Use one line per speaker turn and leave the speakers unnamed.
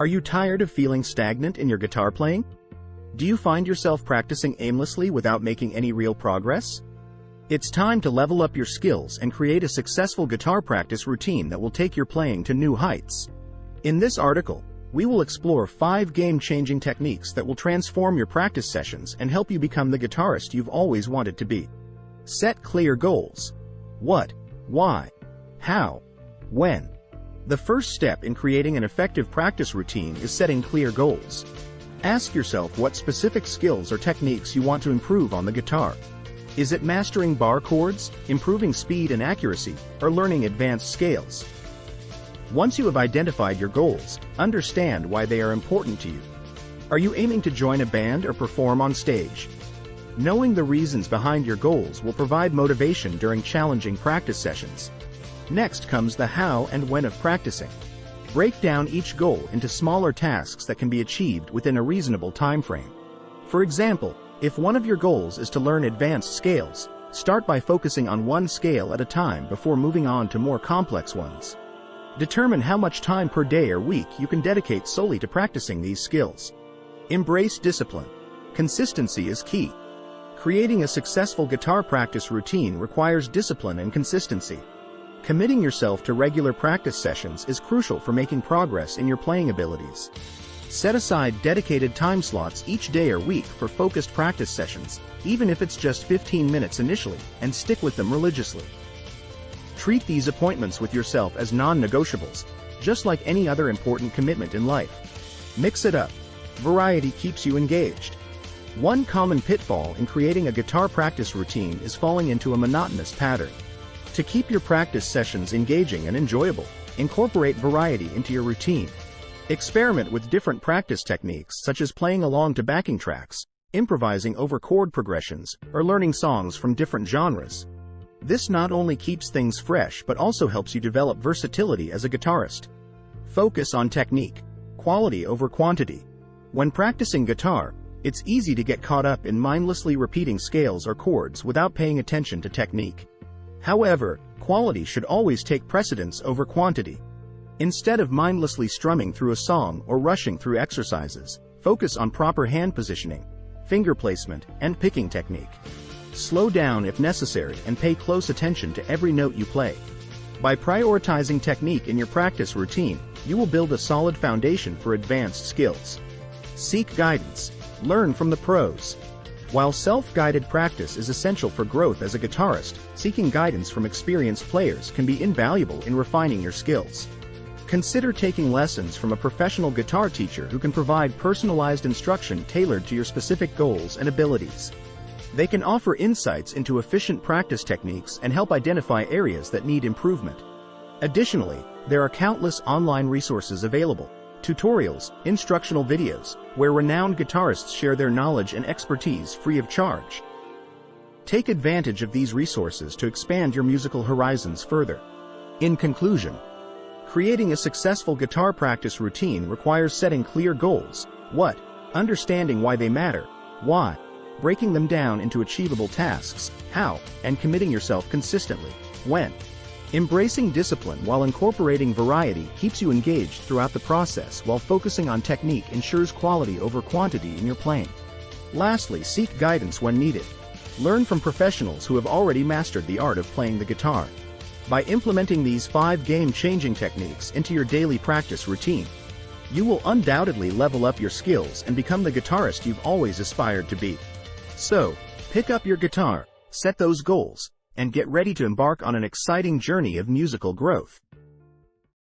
Are you tired of feeling stagnant in your guitar playing? Do you find yourself practicing aimlessly without making any real progress? It's time to level up your skills and create a successful guitar practice routine that will take your playing to new heights. In this article, we will explore 5 game-changing techniques that will transform your practice sessions and help you become the guitarist you've always wanted to be. Set clear goals. What, why, how, when. The first step in creating an effective practice routine is setting clear goals. Ask yourself what specific skills or techniques you want to improve on the guitar. Is it mastering bar chords, improving speed and accuracy, or learning advanced scales? Once you have identified your goals, understand why they are important to you. Are you aiming to join a band or perform on stage? Knowing the reasons behind your goals will provide motivation during challenging practice sessions. Next comes the how and when of practicing. Break down each goal into smaller tasks that can be achieved within a reasonable time frame. For example, if one of your goals is to learn advanced scales, start by focusing on one scale at a time before moving on to more complex ones. Determine how much time per day or week you can dedicate solely to practicing these skills. Embrace discipline. Consistency is key. Creating a successful guitar practice routine requires discipline and consistency. Committing yourself to regular practice sessions is crucial for making progress in your playing abilities. Set aside dedicated time slots each day or week for focused practice sessions, even if it's just 15 minutes initially, and stick with them religiously. Treat these appointments with yourself as non-negotiables, just like any other important commitment in life. Mix it up. Variety keeps you engaged. One common pitfall in creating a guitar practice routine is falling into a monotonous pattern. To keep your practice sessions engaging and enjoyable, incorporate variety into your routine. Experiment with different practice techniques such as playing along to backing tracks, improvising over chord progressions, or learning songs from different genres. This not only keeps things fresh but also helps you develop versatility as a guitarist. Focus on technique, quality over quantity. When practicing guitar, it's easy to get caught up in mindlessly repeating scales or chords without paying attention to technique. However, quality should always take precedence over quantity. Instead of mindlessly strumming through a song or rushing through exercises, focus on proper hand positioning, finger placement, and picking technique. Slow down if necessary and pay close attention to every note you play. By prioritizing technique in your practice routine, you will build a solid foundation for advanced skills. Seek guidance. Learn from the pros. While self-guided practice is essential for growth as a guitarist, seeking guidance from experienced players can be invaluable in refining your skills. Consider taking lessons from a professional guitar teacher who can provide personalized instruction tailored to your specific goals and abilities. They can offer insights into efficient practice techniques and help identify areas that need improvement. Additionally, there are countless online resources available. Tutorials, instructional videos, where renowned guitarists share their knowledge and expertise free of charge. Take advantage of these resources to expand your musical horizons further. In conclusion, creating a successful guitar practice routine requires setting clear goals, what, understanding why they matter, why, breaking them down into achievable tasks, how, and committing yourself consistently, when. Embracing discipline while incorporating variety keeps you engaged throughout the process, while focusing on technique ensures quality over quantity in your playing. Lastly, seek guidance when needed. Learn from professionals who have already mastered the art of playing the guitar. By implementing these 5 game-changing techniques into your daily practice routine, you will undoubtedly level up your skills and become the guitarist you've always aspired to be. So, pick up your guitar, set those goals, and get ready to embark on an exciting journey of musical growth.